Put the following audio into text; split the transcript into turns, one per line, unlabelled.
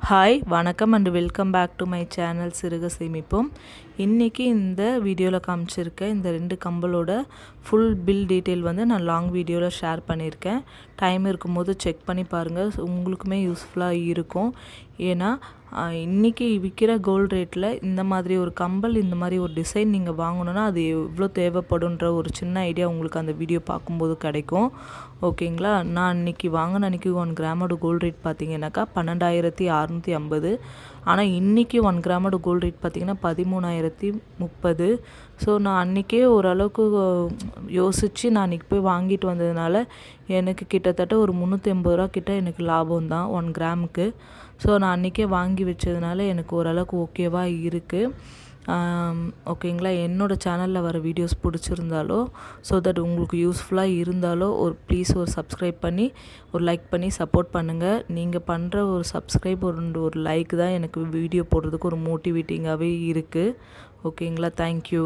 Hi வணக்கம் and welcome back to my channel சிறுக சேமிப்போம். இன்றைக்கி இந்த வீடியோவில் காமிச்சிருக்க இந்த 2 கம்பலோட ஃபுல் பில் டீட்டெயில் நான் லாங் வீடியோவில் ஷேர் பண்ணியிருக்கேன். டைம் இருக்கும்போது செக் பண்ணி பாருங்கள், உங்களுக்குமே யூஸ்ஃபுல்லாக இருக்கும். ஏன்னா இன்றைக்கி விற்கிற கோல்டு ரேட்டில் இந்த மாதிரி ஒரு கம்பல், இந்த மாதிரி ஒரு டிசைன் நீங்கள் வாங்கணுன்னா அது எவ்வளோ தேவைப்படுன்ற ஒரு சின்ன ஐடியா உங்களுக்கு அந்த வீடியோ பார்க்கும்போது கிடைக்கும். ஓகேங்களா? நான் இன்றைக்கி வாங்கின அன்றைக்கி 1 கிராமோட கோல்டு ரேட் பார்த்திங்கனாக்கா 12,650. ஆனால் இன்றைக்கி 1 கிராமோட கோல்டு ரேட் பார்த்திங்கன்னா 13,030. ஸோ நான் அன்றைக்கே ஓரளவுக்கு யோசித்து நான் அன்றைக்கி போய் வாங்கிட்டு வந்ததுனால எனக்கு கிட்டத்தட்ட ஒரு 380 ரூபா கிட்ட எனக்கு லாபம் தான் 1 கிராமுக்கு. ஸோ நான் அன்றைக்கே வாங்கி வச்சதுனால எனக்கு ஓரளவுக்கு ஓகேவாக இருக்குது. ஓகேங்களா? என்னோடய சேனலில் வர வீடியோஸ் பிடிச்சிருந்தாலோ, ஸோ தட் உங்களுக்கு யூஸ்ஃபுல்லாக இருந்தாலோ ப்ளீஸ் ஒரு சப்ஸ்கிரைப் பண்ணி ஒரு லைக் பண்ணி சப்போர்ட் பண்ணுங்கள். நீங்கள் பண்ணுற ஒரு சப்ஸ்கிரைப் ஒரு லைக் தான் எனக்கு வீடியோ போடுறதுக்கு ஒரு மோட்டிவேட்டிங்காகவே இருக்குது. ஓகேங்களா? தேங்க்யூ.